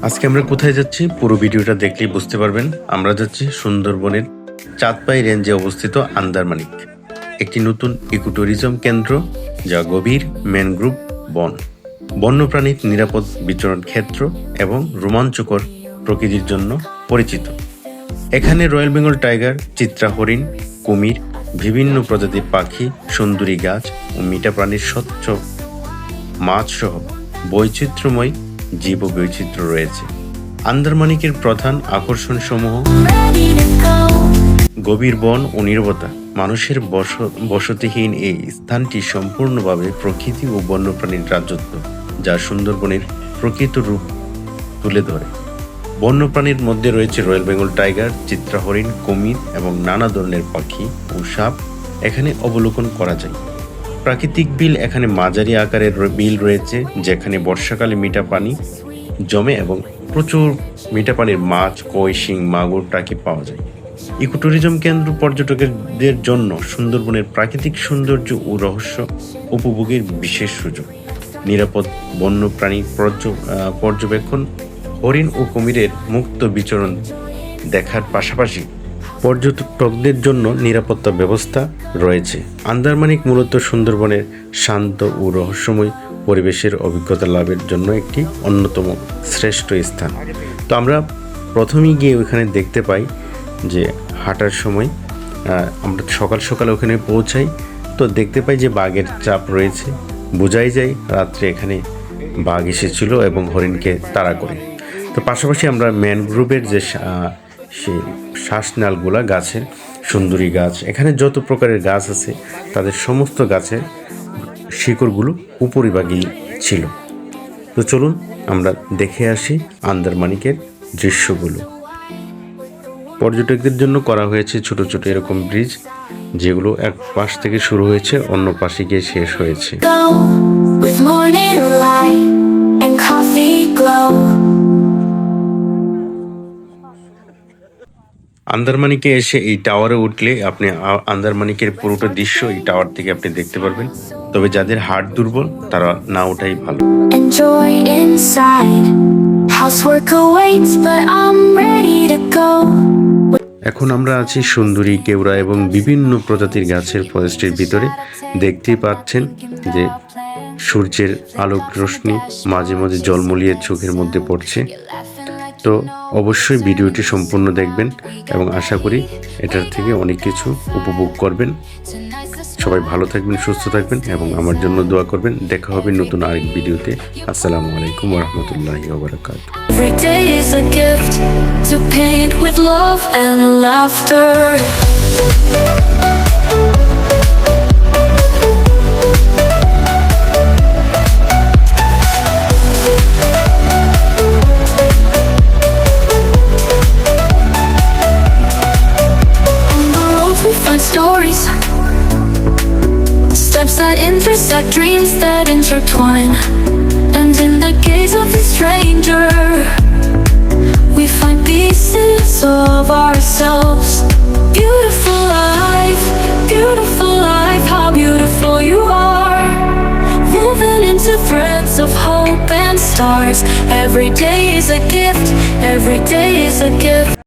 আজকে আমরা কোথায় যাচ্ছি পুরো ভিডিওটা দেখলেই বুঝতে পারবেন। আমরা যাচ্ছি সুন্দরবনের চাঁদপাই রেঞ্জে অবস্থিত আন্দারমানিক, একটি নতুন ইকোট্যুরিজম কেন্দ্র যা গভীর ম্যানগ্রোভ বন, বন্যপ্রাণীর নিরাপদ বিচরণ ক্ষেত্র এবং রোমাঞ্চকর প্রকৃতির জন্য পরিচিত। এখানে রয়্যাল বেঙ্গল টাইগার, চিত্রা হরিণ, কুমির, বিভিন্ন প্রজাতির পাখি, সুন্দরী গাছ ও মিঠা প্রাণীর স্বচ্ছ মাছ সহ বৈচিত্র্যময় জীববৈচিত্র্য রয়েছে। আন্দারমানিকের প্রধান আকর্ষণ সমূহ গভীর বন ও নীরবতা। মানুষের বসতিহীন এই স্থানটি সম্পূর্ণভাবে প্রকৃতি ও বন্যপ্রাণীর রাজত্ব, যা সুন্দরবনের প্রকৃত রূপ তুলে ধরে। বন্যপ্রাণীর মধ্যে রয়েছে রয়্যাল বেঙ্গল টাইগার, চিত্রা হরিণ, কুমির এবং নানা ধরনের পাখি ও সাপ এখানে অবলোকন করা যায়। প্রাকৃতিক বিল, এখানে মাঝারি আকারের বিল রয়েছে যেখানে বর্ষাকালে মিঠা পানি জমে এবং প্রচুর মিঠা পানির মাছ, কই, শিং, মাগুর, টাকি পাওয়া যায়। ইকোট্যুরিজম কেন্দ্র পর্যটকদের জন্য সুন্দরবনের প্রাকৃতিক সৌন্দর্য ও রহস্য উপভোগের বিশেষ সুযোগ। নিরাপদ বন্যপ্রাণী পর্যবেক্ষণ, হরিণ ও কুমিরের মুক্ত বিচরণ দেখার পাশাপাশি পর্যটকদের জন্য নিরাপত্তা ব্যবস্থা রয়েছে। আন্দারমানিক মূলত সুন্দরবনের শান্ত ও রহস্যময় পরিবেশের অভিজ্ঞতা লাভের জন্য একটি অন্যতম শ্রেষ্ঠ স্থান। তো আমরা প্রথমেই গিয়ে ওখানে দেখতে পাই যে হাঁটার সময় আমরা সকাল সকাল ওখানে পৌঁছাই, তো দেখতে পাই যে বাঘের চাপ রয়েছে। বোঝাই যায় রাত্রে এখানে বাঘ এসেছিল এবং হরিণকে তাড়া করে। তো পাশাপাশি আমরা ম্যানগ্রোভের যে সেই শ্বাসনালগুলা গাছের, সুন্দরী গাছ, এখানে যত প্রকারের গাছ আছে তাদের সমস্ত গাছের শিকড়গুলো উপরিভাগেই ছিল। তো চলুন আমরা দেখে আসি আন্দারমানিকের দৃশ্যগুলো। পর্যটকদের জন্য করা হয়েছে ছোট ছোট এরকম ব্রিজ, যেগুলো এক পাশ থেকে শুরু হয়েছে অন্য পাশে গিয়ে শেষ হয়েছে। আন্দারমানিকে এসে এই টাওয়ারে উঠলে আপনি আন্দারমানিকের পুরোটা দৃশ্য এই টাওয়ার থেকে আপনি দেখতে পারবেন। তবে যাদের হার্ট দুর্বল তারা না ওঠাই ভালো। এখন আমরা আছি সুন্দরী, কেওড়া এবং বিভিন্ন প্রজাতির গাছের ফরেস্টের ভিতরে। দেখতেই পাচ্ছেন যে সূর্যের আলোক রশ্মি মাঝে মাঝে জলমলিয়ে চোখের মধ্যে পড়ছে। তো অবশ্যই ভিডিওটি সম্পূর্ণ দেখবেন এবং আশা করি এটার থেকে অনেক কিছু উপভোগ করবেন। সবাই ভালো থাকবেন, সুস্থ থাকবেন এবং আমার জন্য দোয়া করবেন। দেখা হবে নতুন আরেক ভিডিওতে। আসসালামু আলাইকুম ওয়া রাহমাতুল্লাহি ওয়া বারাকাতুহু। Every day is a gift to paint with love and laughter. Stories, steps that intersect, dreams that intertwine, and in the gaze of the stranger we find pieces of ourselves. Beautiful life, how beautiful you are, woven into threads of hope and stars. Every day is a gift, every day is a gift.